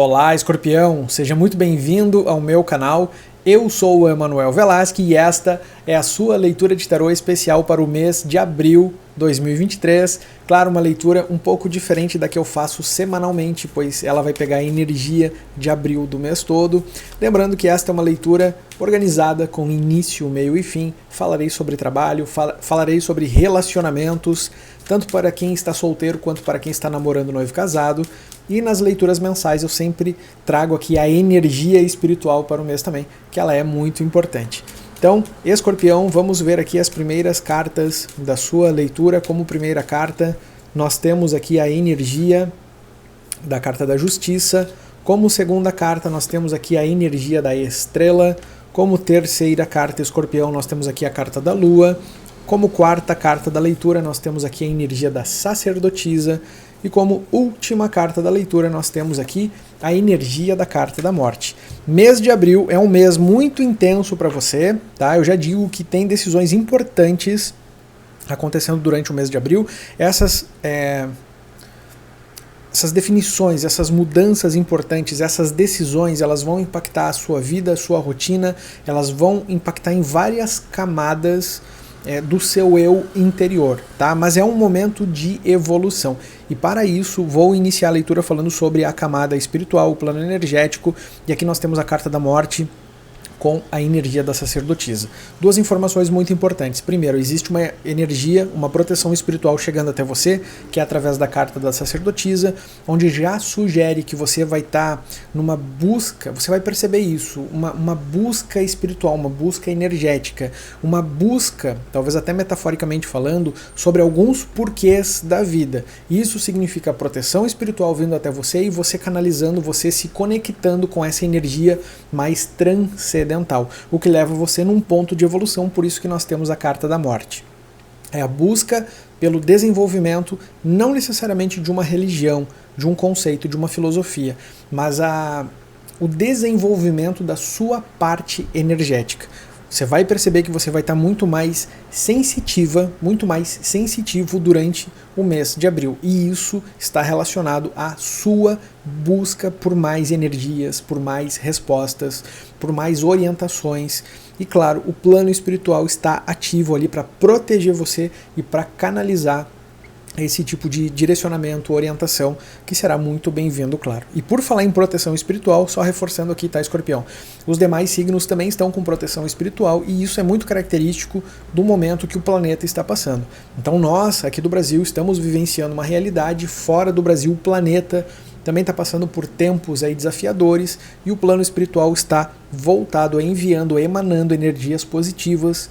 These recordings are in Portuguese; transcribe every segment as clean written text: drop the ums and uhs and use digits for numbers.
Olá, Escorpião! Seja muito bem-vindo ao meu canal. Eu sou o Emanuel Velasque e esta é a sua leitura de tarô especial para o mês de abril 2023. Claro, uma leitura um pouco diferente da que eu faço semanalmente, pois ela vai pegar a energia de abril do mês todo. Lembrando que esta é uma leitura organizada com início, meio e fim. Falarei sobre trabalho, falarei sobre relacionamentos, tanto para quem está solteiro quanto para quem está namorando, noivo, casado. E nas leituras mensais eu sempre trago aqui a energia espiritual para o mês também, que ela é muito importante. Então, Escorpião, vamos ver aqui as primeiras cartas da sua leitura. Como primeira carta, nós temos aqui a energia da carta da Justiça. Como segunda carta, nós temos aqui a energia da Estrela. Como terceira carta, Escorpião, nós temos aqui a carta da Lua. Como quarta carta da leitura, nós temos aqui a energia da Sacerdotisa. E como última carta da leitura, nós temos aqui a energia da carta da morte. Mês de abril é um mês muito intenso para você, tá? Eu já digo que tem decisões importantes acontecendo durante o mês de abril. Essas definições, essas mudanças importantes, essas decisões, elas vão impactar a sua vida, a sua rotina, elas vão impactar em várias camadas do seu eu interior, tá? Mas é um momento de evolução. E para isso vou iniciar a leitura falando sobre a camada espiritual, o plano energético, e aqui nós temos a carta da morte com a energia da sacerdotisa. Duas informações muito importantes. Primeiro, existe uma energia, uma proteção espiritual chegando até você, que é através da carta da sacerdotisa, onde já sugere que você vai estar numa busca, você vai perceber isso, uma busca espiritual, uma busca energética, uma busca, talvez até metaforicamente falando, sobre alguns porquês da vida. Isso significa proteção espiritual vindo até você e você canalizando, você se conectando com essa energia mais transcendental, o que leva você num ponto de evolução. Por isso que nós temos a carta da morte. É a busca pelo desenvolvimento, não necessariamente de uma religião, de um conceito, de uma filosofia, mas o desenvolvimento da sua parte energética. Você vai perceber que você vai estar muito mais sensitiva, muito mais sensitivo durante o mês de abril. E isso está relacionado à sua busca por mais energias, por mais respostas, por mais orientações. E claro, o plano espiritual está ativo ali para proteger você e para canalizar esse tipo de direcionamento, orientação, que será muito bem-vindo, claro. E por falar em proteção espiritual, só reforçando aqui, tá, Escorpião? Os demais signos também estão com proteção espiritual e isso é muito característico do momento que o planeta está passando. Então nós, aqui do Brasil, estamos vivenciando uma realidade. Fora do Brasil, o planeta também está passando por tempos aí desafiadores e o plano espiritual está voltado, enviando, emanando energias positivas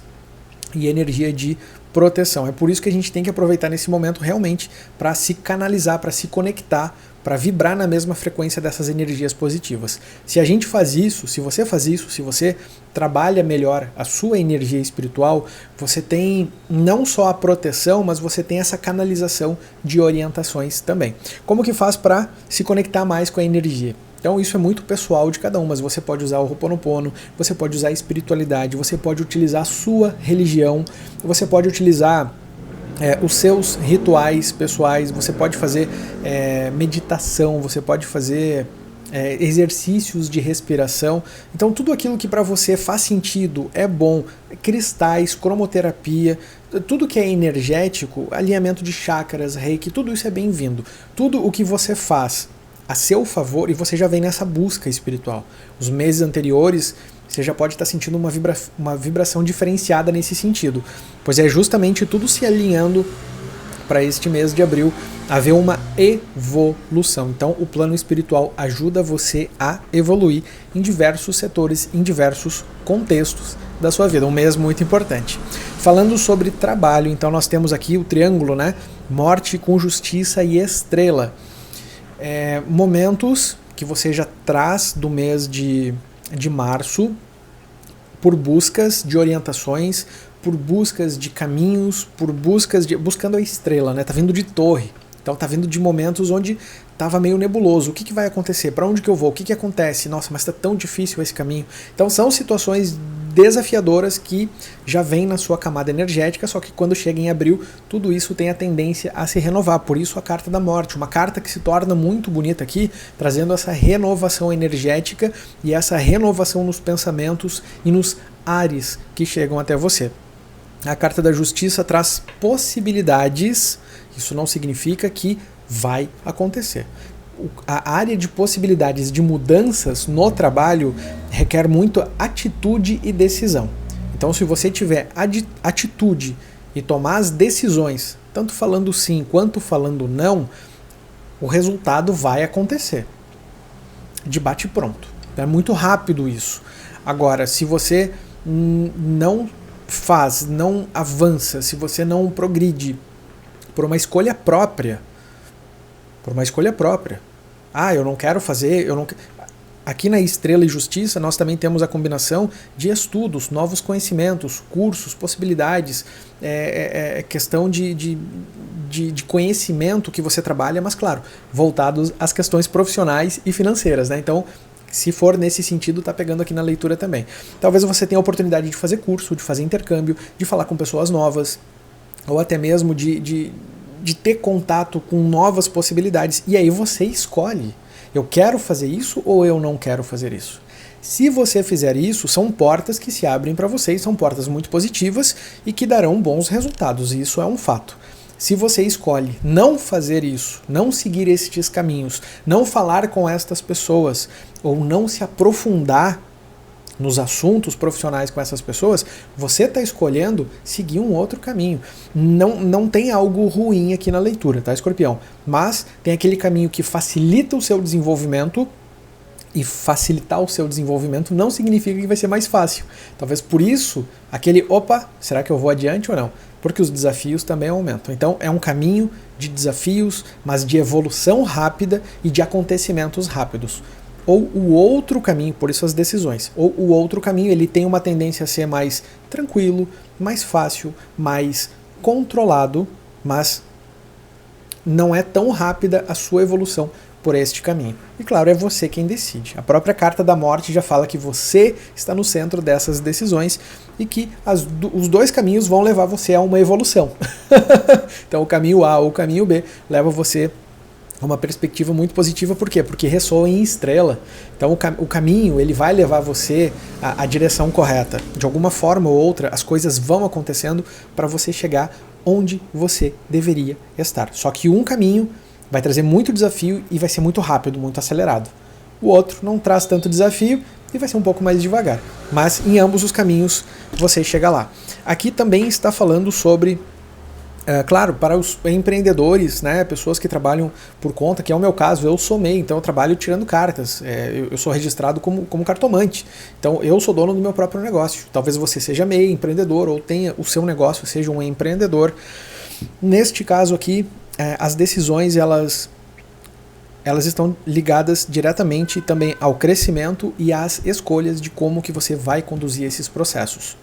e energia de proteção. É por isso que a gente tem que aproveitar nesse momento realmente para se canalizar, para se conectar, para vibrar na mesma frequência dessas energias positivas. Se a gente faz isso, se você faz isso, se você trabalha melhor a sua energia espiritual, você tem não só a proteção, mas você tem essa canalização de orientações também. Como que faz para se conectar mais com a energia? Então isso é muito pessoal de cada um, mas você pode usar o Ho'oponopono, você pode usar a espiritualidade, você pode utilizar a sua religião, você pode utilizar os seus rituais pessoais, você pode fazer meditação, você pode fazer exercícios de respiração. Então tudo aquilo que para você faz sentido, é bom, cristais, cromoterapia, tudo que é energético, alinhamento de chakras, reiki, tudo isso é bem-vindo. Tudo o que você faz a seu favor, e você já vem nessa busca espiritual. Os meses anteriores, você já pode estar sentindo uma vibração diferenciada nesse sentido, pois é justamente tudo se alinhando para este mês de abril haver uma evolução. Então o plano espiritual ajuda você a evoluir em diversos setores, em diversos contextos da sua vida. Um mês muito importante. Falando sobre trabalho, então nós temos aqui o triângulo, né? Morte com justiça e estrela. Momentos que você já traz do mês de março por buscas de orientações, por buscas de caminhos, buscando a estrela, né? Tá vindo de torre, então tá vindo de momentos onde estava meio nebuloso. O que vai acontecer? Para onde que eu vou? O que acontece? Nossa, mas tá tão difícil esse caminho. Então são situações desafiadoras que já vêm na sua camada energética, só que quando chega em abril, tudo isso tem a tendência a se renovar. Por isso a carta da morte, uma carta que se torna muito bonita aqui, trazendo essa renovação energética e essa renovação nos pensamentos e nos ares que chegam até você. A carta da justiça traz possibilidades, isso não significa que vai acontecer. A área de possibilidades de mudanças no trabalho requer muito atitude e decisão. Então, se você tiver atitude e tomar as decisões, tanto falando sim quanto falando não, o resultado vai acontecer. De bate pronto. É muito rápido isso. Agora, se você não faz, não avança, se você não progride por uma escolha própria, eu não quero fazer, Aqui na Estrela e Justiça nós também temos a combinação de estudos, novos conhecimentos, cursos, possibilidades, questão de conhecimento que você trabalha, mas claro, voltados às questões profissionais e financeiras, né? Então, se for nesse sentido, tá pegando aqui na leitura também. Talvez você tenha a oportunidade de fazer curso, de fazer intercâmbio, de falar com pessoas novas, ou até mesmo de ter contato com novas possibilidades. E aí você escolhe. Eu quero fazer isso ou eu não quero fazer isso? Se você fizer isso, são portas que se abrem para você e são portas muito positivas e que darão bons resultados. E isso é um fato. Se você escolhe não fazer isso, não seguir estes caminhos, não falar com estas pessoas ou não se aprofundar nos assuntos profissionais com essas pessoas, você está escolhendo seguir um outro caminho. Não tem algo ruim aqui na leitura, tá, Escorpião? Mas tem aquele caminho que facilita o seu desenvolvimento, e facilitar o seu desenvolvimento não significa que vai ser mais fácil. Talvez por isso, será que eu vou adiante ou não? Porque os desafios também aumentam. Então é um caminho de desafios, mas de evolução rápida e de acontecimentos rápidos. Ou o outro caminho, por isso as decisões, ou o outro caminho ele tem uma tendência a ser mais tranquilo, mais fácil, mais controlado, mas não é tão rápida a sua evolução por este caminho. E claro, é você quem decide. A própria carta da morte já fala que você está no centro dessas decisões e que os dois caminhos vão levar você a uma evolução. Então o caminho A ou o caminho B leva você uma perspectiva muito positiva. Por quê? Porque ressoa em estrela. Então o caminho ele vai levar você à direção correta. De alguma forma ou outra, as coisas vão acontecendo para você chegar onde você deveria estar. Só que um caminho vai trazer muito desafio e vai ser muito rápido, muito acelerado. O outro não traz tanto desafio e vai ser um pouco mais devagar. Mas em ambos os caminhos você chega lá. Aqui também está falando sobre... claro, para os empreendedores, né, pessoas que trabalham por conta, que é o meu caso, eu sou MEI, então eu trabalho tirando cartas, eu sou registrado como cartomante, então eu sou dono do meu próprio negócio. Talvez você seja MEI, empreendedor, ou tenha o seu negócio, seja um empreendedor. Neste caso aqui, as decisões elas estão ligadas diretamente também ao crescimento e às escolhas de como que você vai conduzir esses processos.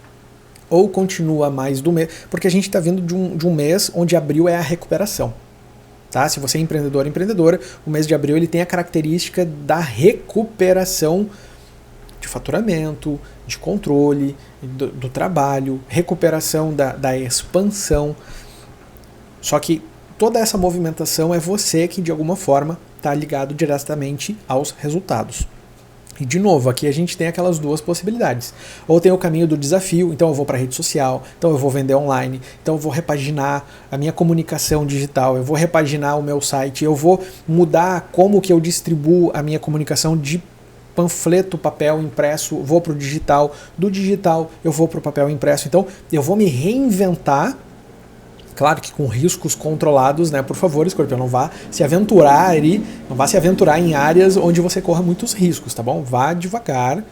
Ou continua mais do mês, porque a gente está vindo de um mês onde abril é a recuperação. Tá? Se você é empreendedor, empreendedora, o mês de abril ele tem a característica da recuperação de faturamento, de controle, do trabalho, recuperação da expansão. Só que toda essa movimentação é você que de alguma forma está ligado diretamente aos resultados. E de novo, aqui a gente tem aquelas duas possibilidades. Ou tem o caminho do desafio, então eu vou para a rede social, então eu vou vender online, então eu vou repaginar a minha comunicação digital, eu vou repaginar o meu site, eu vou mudar como que eu distribuo a minha comunicação de panfleto, papel impresso, vou para o digital, do digital eu vou para o papel impresso. Então eu vou me reinventar. Claro que com riscos controlados, né? Por favor, Escorpião, não vá se aventurar em áreas onde você corra muitos riscos, tá bom? Vá devagar,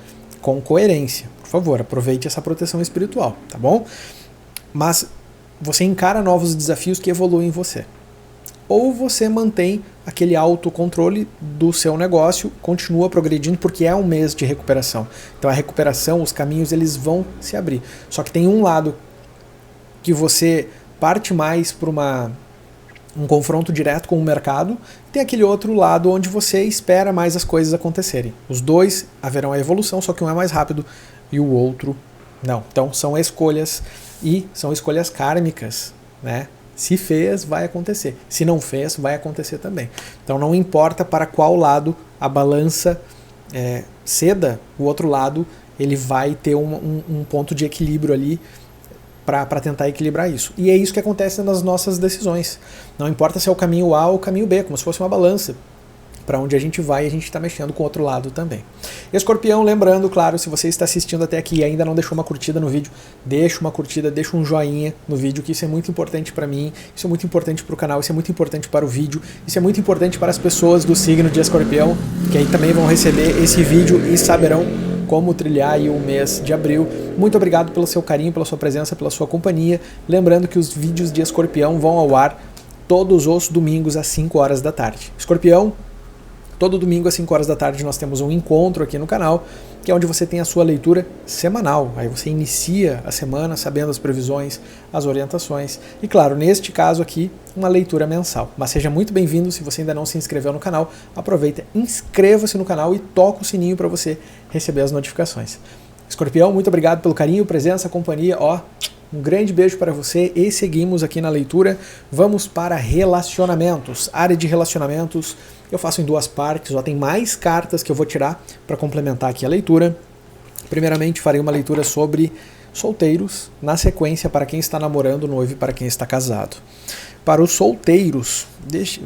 com coerência. Por favor, aproveite essa proteção espiritual, tá bom? Mas você encara novos desafios que evoluem você. Ou você mantém aquele autocontrole do seu negócio, continua progredindo, porque é um mês de recuperação. Então a recuperação, os caminhos, eles vão se abrir. Só que tem um lado que você parte mais para um confronto direto com o mercado, tem aquele outro lado onde você espera mais as coisas acontecerem. Os dois haverão a evolução, só que um é mais rápido e o outro Não. Então são escolhas, e são escolhas kármicas, né? Se fez, vai acontecer. Se não fez, vai acontecer também. Então não importa para qual lado a balança ceda, o outro lado ele vai ter um ponto de equilíbrio ali para tentar equilibrar isso. E é isso que acontece nas nossas decisões. Não importa se é o caminho A ou o caminho B, como se fosse uma balança. Para onde a gente vai, a gente está mexendo com o outro lado também. Escorpião, lembrando, claro, se você está assistindo até aqui e ainda não deixou uma curtida no vídeo, deixa uma curtida, deixa um joinha no vídeo, que isso é muito importante para mim, isso é muito importante para o canal, isso é muito importante para o vídeo, isso é muito importante para as pessoas do signo de Escorpião, que aí também vão receber esse vídeo e saberão como trilhar aí o mês de abril. Muito obrigado pelo seu carinho, pela sua presença, pela sua companhia. Lembrando que os vídeos de Escorpião vão ao ar todos os domingos às 5 horas da tarde. Escorpião, todo domingo às 5 horas da tarde nós temos um encontro aqui no canal, que é onde você tem a sua leitura semanal. Aí você inicia a semana sabendo as previsões, as orientações e, claro, neste caso aqui, uma leitura mensal. Mas seja muito bem-vindo. Se você ainda não se inscreveu no canal, aproveita, inscreva-se no canal e toca o sininho para você receber as notificações. Escorpião, muito obrigado pelo carinho, presença, companhia. Um grande beijo para você e seguimos aqui na leitura. Vamos para relacionamentos. Área de relacionamentos eu faço em 2 partes. Tem mais cartas que eu vou tirar para complementar aqui a leitura. Primeiramente farei uma leitura sobre solteiros, na sequência para quem está namorando, noivo e para quem está casado. Para os solteiros,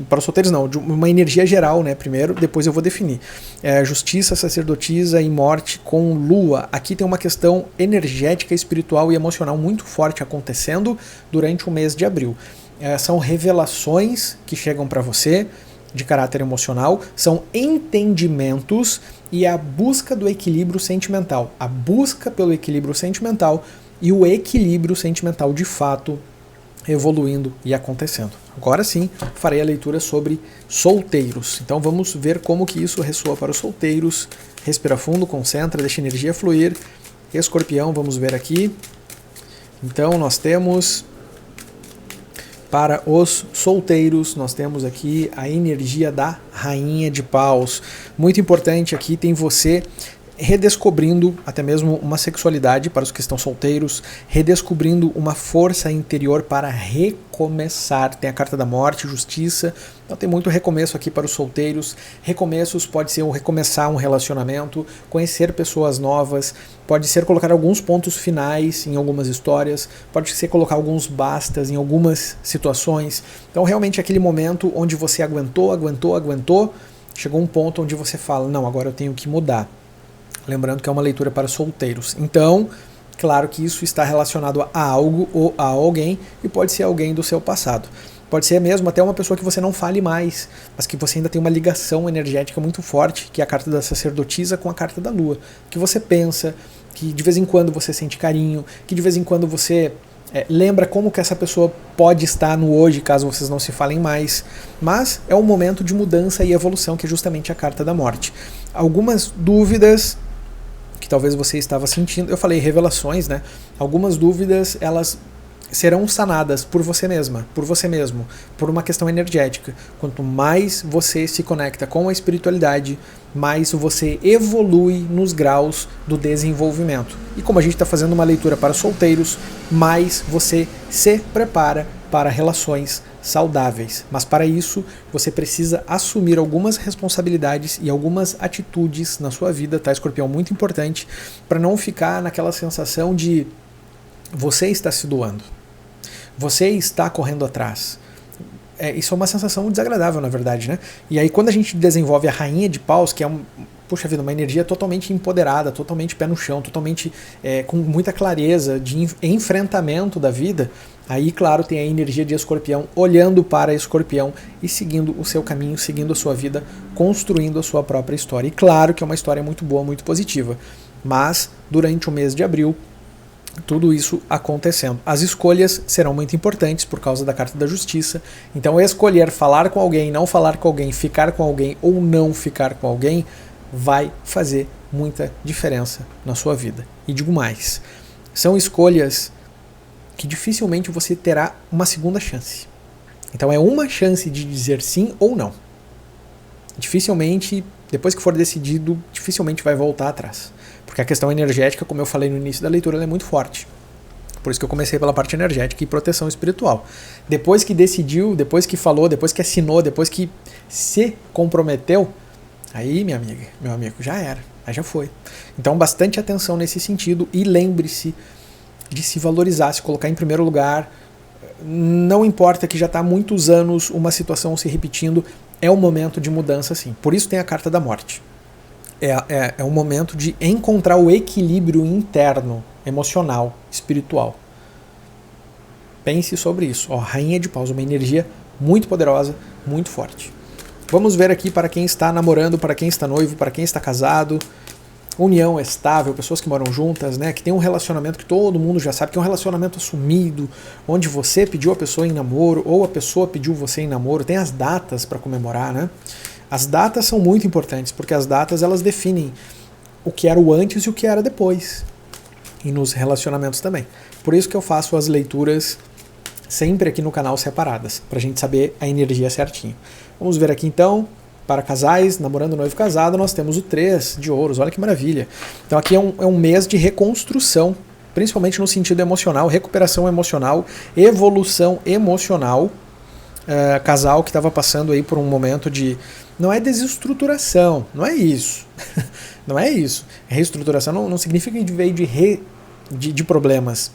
para os solteiros não, de uma energia geral, né? Primeiro, depois eu vou definir. Justiça, sacerdotisa e morte com lua. Aqui tem uma questão energética, espiritual e emocional muito forte acontecendo durante o mês de abril. São revelações que chegam para você de caráter emocional, são entendimentos e a busca do equilíbrio sentimental. A busca pelo equilíbrio sentimental e o equilíbrio sentimental de fato evoluindo e acontecendo. Agora sim, farei a leitura sobre solteiros. Então vamos ver como que isso ressoa para os solteiros. Respira fundo, concentra, deixa a energia fluir. Escorpião, vamos ver aqui. Então nós temos, para os solteiros, nós temos aqui a energia da Rainha de Paus. Muito importante aqui, tem você redescobrindo até mesmo uma sexualidade para os que estão solteiros, redescobrindo uma força interior para recomeçar. Tem a carta da morte, justiça, então tem muito recomeço aqui para os solteiros. Recomeços pode ser recomeçar um relacionamento, conhecer pessoas novas, pode ser colocar alguns pontos finais em algumas histórias, pode ser colocar alguns bastas em algumas situações. Então realmente aquele momento onde você aguentou, chegou um ponto onde você fala, não, agora eu tenho que mudar. Lembrando que é uma leitura para solteiros. Então, claro que isso está relacionado a algo ou a alguém, e pode ser alguém do seu passado. Pode ser mesmo até uma pessoa que você não fale mais, mas que você ainda tem uma ligação energética muito forte, que é a carta da sacerdotisa com a carta da lua. Que você pensa, que de vez em quando você sente carinho, que de vez em quando você lembra como que essa pessoa pode estar no hoje, caso vocês não se falem mais. Mas é um momento de mudança e evolução, que é justamente a carta da morte. Algumas dúvidas que talvez você estava sentindo, eu falei revelações, né? Algumas dúvidas, elas serão sanadas por você mesma, por você mesmo, por uma questão energética. Quanto mais você se conecta com a espiritualidade, mais você evolui nos graus do desenvolvimento. E como a gente está fazendo uma leitura para solteiros, mais você se prepara para relações saudáveis. Mas para isso, você precisa assumir algumas responsabilidades e algumas atitudes na sua vida, tá, Escorpião? Muito importante, para não ficar naquela sensação de você está se doando, você está correndo atrás. Isso é uma sensação desagradável, na verdade, né? E aí quando a gente desenvolve a Rainha de Paus, que é puxa vida, uma energia totalmente empoderada, totalmente pé no chão, totalmente com muita clareza de enfrentamento da vida, aí, claro, tem a energia de Escorpião olhando para Escorpião e seguindo o seu caminho, seguindo a sua vida, construindo a sua própria história. E claro que é uma história muito boa, muito positiva. Mas, durante o mês de abril, tudo isso acontecendo. As escolhas serão muito importantes por causa da carta da justiça. Então, escolher falar com alguém, não falar com alguém, ficar com alguém ou não ficar com alguém, vai fazer muita diferença na sua vida. E digo mais, são escolhas que dificilmente você terá uma segunda chance. Então é uma chance de dizer sim ou não. Dificilmente Depois que for decidido, dificilmente vai voltar atrás. Porque a questão energética, como eu falei no início da leitura, ela é muito forte. Por isso que eu comecei pela parte energética e proteção espiritual. Depois que decidiu, depois que falou, depois que assinou, depois que se comprometeu, aí, minha amiga, meu amigo, já era, aí já foi. Então, bastante atenção nesse sentido e lembre-se de se valorizar, se colocar em primeiro lugar. Não importa que já está há muitos anos uma situação se repetindo, é o momento de mudança, sim. Por isso tem a carta da morte. É um momento de encontrar o equilíbrio interno, emocional, espiritual. Pense sobre isso. Ó, Rainha de Paus, uma energia muito poderosa, muito forte. Vamos ver aqui para quem está namorando, para quem está noivo, para quem está casado. União estável, pessoas que moram juntas, né, que tem um relacionamento que todo mundo já sabe que é um relacionamento assumido, onde você pediu a pessoa em namoro ou a pessoa pediu você em namoro. Tem as datas para comemorar, né? As datas são muito importantes, porque as datas elas definem o que era o antes e o que era depois. E nos relacionamentos também. Por isso que eu faço as leituras sempre aqui no canal separadas, para a gente saber a energia certinho. Vamos ver aqui então, para casais, namorando, noivo, casado, nós temos o 3 de ouros, olha que maravilha. Então aqui é um mês de reconstrução, principalmente no sentido emocional, recuperação emocional, evolução emocional. Casal que estava passando aí por um momento de... Não é desestruturação, não é isso. Não é isso. Reestruturação não significa que veio de problemas,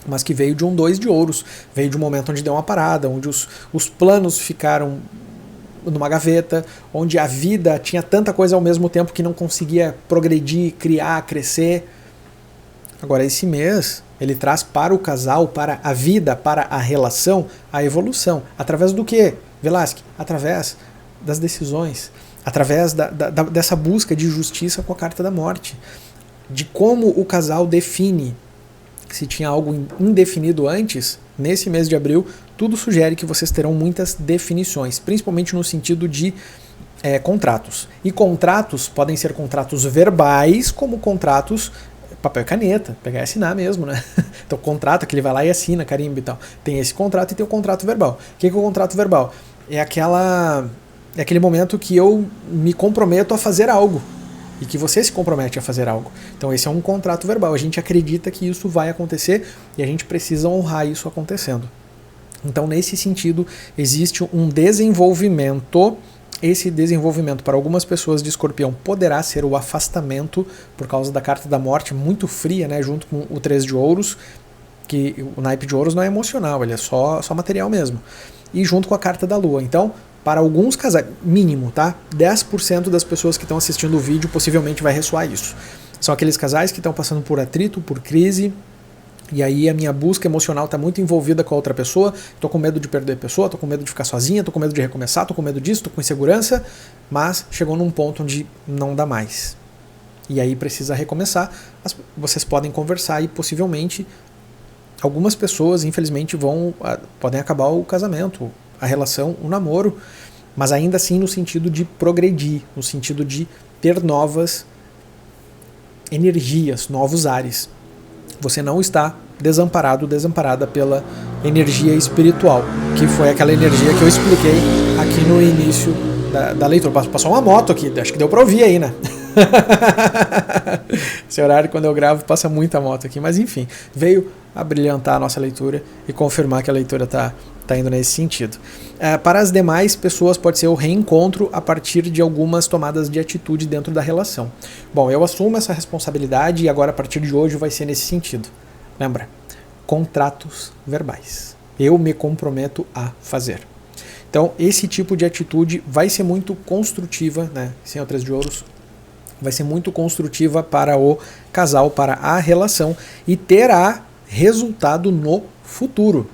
mas que veio de um 2 de ouros. Veio de um momento onde deu uma parada, onde os planos ficaram numa gaveta, onde a vida tinha tanta coisa ao mesmo tempo que não conseguia progredir, criar, crescer. Agora, esse mês, ele traz para o casal, para a vida, para a relação, a evolução. Através do quê, Velasque? Através das decisões, através dessa busca de justiça com a carta da morte, de como o casal define. Se tinha algo indefinido antes, nesse mês de abril, tudo sugere que vocês terão muitas definições, principalmente no sentido de contratos. E contratos podem ser contratos verbais, como contratos papel e caneta, pegar e assinar mesmo, né? Então, contrato que ele vai lá e assina, carimbo e tal. Tem esse contrato e tem o contrato verbal. O que é o contrato verbal? É aquele momento que eu me comprometo a fazer algo e que você se compromete a fazer algo. Então esse é um contrato verbal. A gente acredita que isso vai acontecer e a gente precisa honrar isso acontecendo. Então nesse sentido existe um desenvolvimento. Esse desenvolvimento para algumas pessoas de Escorpião poderá ser o afastamento por causa da carta da morte muito fria, né, junto com o 3 de ouros, que o naipe de ouros não é emocional, ele é só material mesmo. E junto com a carta da lua. Então, para alguns casais, mínimo, tá? 10% das pessoas que estão assistindo o vídeo possivelmente vai ressoar isso. São aqueles casais que estão passando por atrito, por crise, e aí a minha busca emocional está muito envolvida com a outra pessoa, estou com medo de perder a pessoa, estou com medo de ficar sozinha, estou com medo de recomeçar, estou com medo disso, estou com insegurança, mas chegou num ponto onde não dá mais. E aí precisa recomeçar. Vocês podem conversar e possivelmente algumas pessoas, infelizmente, podem acabar o casamento, a relação, o namoro, mas ainda assim no sentido de progredir, no sentido de ter novas energias, novos ares. Você não está desamparado, desamparada pela energia espiritual, que foi aquela energia que eu expliquei aqui no início da leitura. Passou uma moto aqui, acho que deu para ouvir aí, né? Esse horário, quando eu gravo, passa muita moto aqui, mas enfim, veio a brilhantar a nossa leitura e confirmar que a leitura está indo nesse sentido. Para as demais pessoas pode ser o reencontro a partir de algumas tomadas de atitude dentro da relação. Bom, eu assumo essa responsabilidade e agora a partir de hoje vai ser nesse sentido. Lembra? Contratos verbais. Eu me comprometo a fazer. Então, esse tipo de atitude vai ser muito construtiva, né? Sem o 3 de ouros, vai ser muito construtiva para o casal, para a relação e terá resultado no futuro.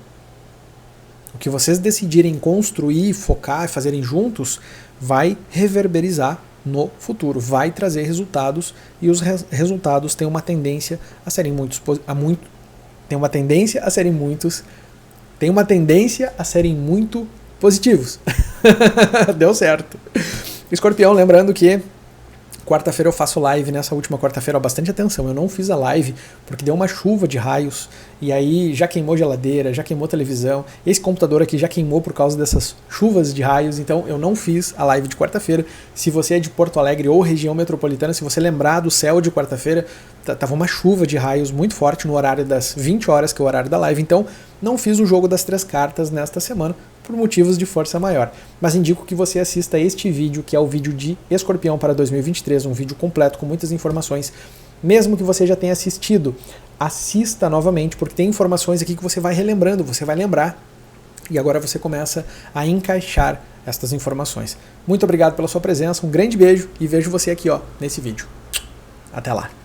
O que vocês decidirem construir, focar e fazerem juntos vai reverberizar no futuro, vai trazer resultados e os resultados têm uma tendência a serem muito positivos. Deu certo. Escorpião, lembrando que Quarta-feira eu faço live, nessa última quarta-feira, bastante atenção, eu não fiz a live porque deu uma chuva de raios e aí já queimou geladeira, já queimou televisão, esse computador aqui já queimou por causa dessas chuvas de raios, então eu não fiz a live de quarta-feira. Se você é de Porto Alegre ou região metropolitana, se você lembrar do céu de quarta-feira, tava uma chuva de raios muito forte no horário das 20 horas, que é o horário da live, então não fiz o jogo das 3 cartas nesta semana, por motivos de força maior. Mas indico que você assista este vídeo, que é o vídeo de Escorpião para 2023, um vídeo completo com muitas informações. Mesmo que você já tenha assistido, assista novamente, porque tem informações aqui que você vai relembrando, você vai lembrar, e agora você começa a encaixar estas informações. Muito obrigado pela sua presença, um grande beijo e vejo você aqui nesse vídeo. Até lá!